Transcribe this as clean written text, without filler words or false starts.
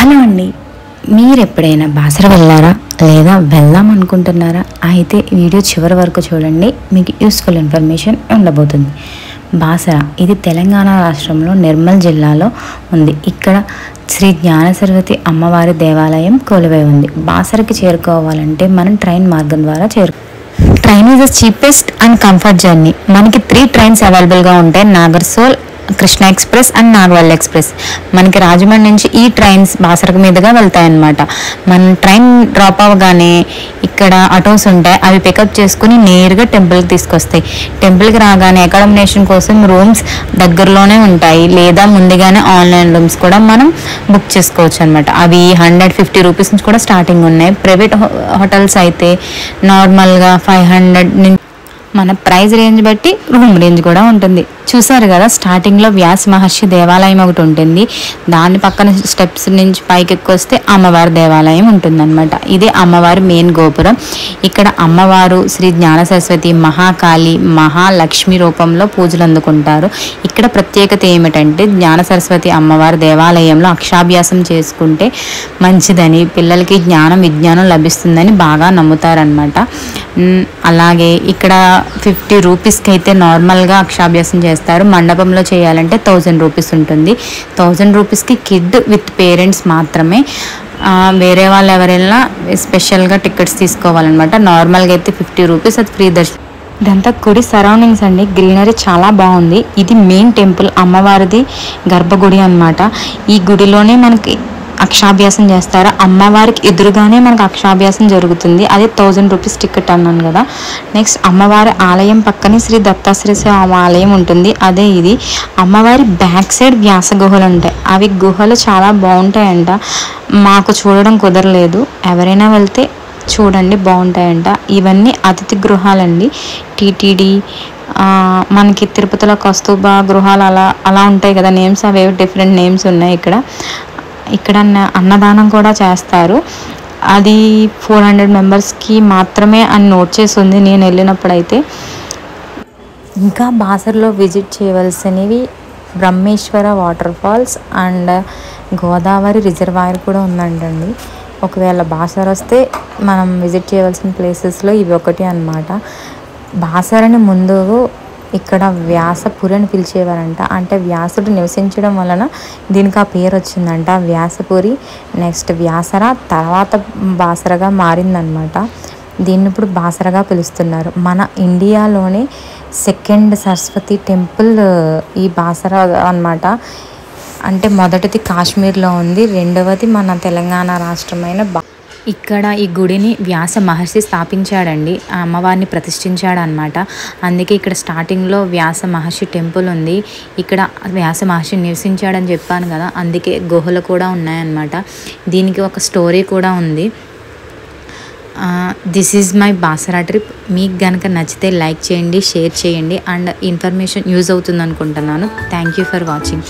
Hello అండి, మీరు ఎప్పుడైనా బాసర వెళ్ళారా లేదా వెళ్దాం అనుకుంటున్నారా? అయితే వీడియో చివరి వరకు చూడండి, మీకు యూస్ఫుల్ ఇన్ఫర్మేషన్ ఉండబోతుంది. బాసర ఇది తెలంగాణ రాష్ట్రంలో నిర్మల్ జిల్లాలో ఉంది. ఇక్కడ శ్రీ జ్ఞాన సరస్వతి అమ్మవారి దేవాలయం కొలువై ఉంది. బాసరకి చేరుకోవాలంటే మనం ట్రైన్ మార్గం ద్వారా train is the cheapest and comfort journey. మనకి 3 ట్రైన్స్ అవైలబుల్గా ఉంటాయి: Nagarsol, Krishna express and Nagavali express. మనకి రాజమండ్రి నుంచి ఈ ట్రైన్స్ బాసరకు మీదుగా వెళ్తాయన్నమాట. మనం ట్రైన్ డ్రాప్ అవ్వగానే ఇక్కడ ఆటోస్ ఉంటాయి, అవి పికప్ చేసుకుని నేరుగా టెంపుల్కి తీసుకొస్తాయి. టెంపుల్కి రాగానే అకామిడేషన్ కోసం రూమ్స్ దగ్గరలోనే ఉంటాయి, లేదా ముందుగానే ఆన్లైన్ రూమ్స్ కూడా మనం బుక్ చేసుకోవచ్చు అనమాట. అవి 150 రూపీస్ నుంచి కూడా స్టార్టింగ్ ఉన్నాయి. ప్రైవేట్ హోటల్స్ అయితే నార్మల్గా 500 నుంచి మన ప్రైస్ రేంజ్ బట్టి రూమ్ రేంజ్ కూడా ఉంటుంది. చూసారు కదా, స్టార్టింగ్లో వ్యాస మహర్షి దేవాలయం ఒకటి ఉంటుంది. దాని పక్కన స్టెప్స్ నుంచి పైకి ఎక్కొస్తే అమ్మవారి దేవాలయం ఉంటుందన్నమాట. ఇదే అమ్మవారి మెయిన్ గోపురం. ఇక్కడ అమ్మవారు శ్రీ జ్ఞాన సరస్వతి, మహాకాళి, మహాలక్ష్మి రూపంలో పూజలు అందుకుంటారు. ఇక్కడ ప్రత్యేకత ఏమిటంటే, జ్ఞాన సరస్వతి అమ్మవారి దేవాలయంలో అక్షరాభ్యాసం చేసుకుంటే మంచిదని, పిల్లలకి జ్ఞానం విజ్ఞానం లభిస్తుందని బాగా నమ్ముతారనమాట. అలాగే ఇక్కడ 50 రూపీస్కి అయితే నార్మల్గా అక్షరాభ్యాసం చేస్తారు. మండపంలో చేయాలంటే 1000 రూపీస్ ఉంటుంది. 1000 రూపీస్కి కిడ్ విత్ పేరెంట్స్ మాత్రమే. వేరే వాళ్ళు ఎవరైనా స్పెషల్గా టికెట్స్ తీసుకోవాలన్నమాట. నార్మల్గా అయితే 50 రూపీస్, అది ఫ్రీ దర్శనం. ఇదంతా గుడి సరౌండింగ్స్ అండి, గ్రీనరీ చాలా బాగుంది. ఇది మెయిన్ టెంపుల్, అమ్మవారిది గర్భగుడి అన్నమాట. ఈ గుడిలోనే మనకి అక్షరాభ్యాసం చేస్తారు. అమ్మవారికి ఎదురుగానే మనకు అక్షరాభ్యాసం జరుగుతుంది. అదే 1000 రూపీస్ టికెట్ అన్నాను కదా. నెక్స్ట్ అమ్మవారి ఆలయం పక్కనే శ్రీ దత్తాశ్రీ ఆలయం ఉంటుంది. అదే ఇది. అమ్మవారి బ్యాక్ సైడ్ వ్యాస గుహలు ఉంటాయి. అవి గుహలు చాలా బాగుంటాయంట. మాకు చూడడం కుదరలేదు, ఎవరైనా వెళ్తే చూడండి, బాగుంటాయంట. ఇవన్నీ అతిథి గృహాలండి. టీటీడీ, మనకి తిరుపతిలో కస్తూర్బా గృహాలు అలా ఉంటాయి కదా నేమ్స్, అవేవి డిఫరెంట్ నేమ్స్ ఉన్నాయి. ఇక్కడ అన్నదానం కూడా చేస్తారు. అది 400 మెంబర్స్కి మాత్రమే అని నోట్ చేసి ఉంది నేను వెళ్ళినప్పుడైతే. ఇంకా బాసర్లో విజిట్ చేయవలసినవి Brahmeshwara waterfalls and Godavari reservoir కూడా ఉందంటండి. ఒకవేళ బాసర్ వస్తే మనం విజిట్ చేయవలసిన ప్లేసెస్లో ఇవి ఒకటి అన్నమాట. బాసరని ముందు ఇక్కడ వ్యాసపురి అని పిలిచేవారంట. అంటే వ్యాసుడు నివసించడం వలన దీనికి ఆ పేరు వచ్చిందంట, వ్యాసపురి. నెక్స్ట్ వ్యాసర, తర్వాత బాసరగా మారిందనమాట. దీన్ని ఇప్పుడు బాసరగా పిలుస్తున్నారు. మన ఇండియాలోనే 2nd సరస్వతి టెంపుల్ ఈ బాసర అన్నమాట. అంటే మొదటిది కాశ్మీర్లో ఉంది, రెండవది మన తెలంగాణ రాష్ట్రమైన ఇక్కడ ఈ గుడిని వ్యాస మహర్షి స్థాపించాడండి. ఆ అమ్మవారిని ప్రతిష్ఠించాడు అనమాట. అందుకే ఇక్కడ స్టార్టింగ్లో వ్యాస మహర్షి టెంపుల్ ఉంది. ఇక్కడ వ్యాస మహర్షి నివసించాడని చెప్పాను కదా, అందుకే గుహలు కూడా ఉన్నాయన్నమాట. దీనికి ఒక స్టోరీ కూడా ఉంది. This is my Basara trip. మీకు కనుక నచ్చితే లైక్ చేయండి, షేర్ చేయండి, అండ్ ఇన్ఫర్మేషన్ యూజ్ అవుతుంది అనుకుంటున్నాను. Thank you for watching.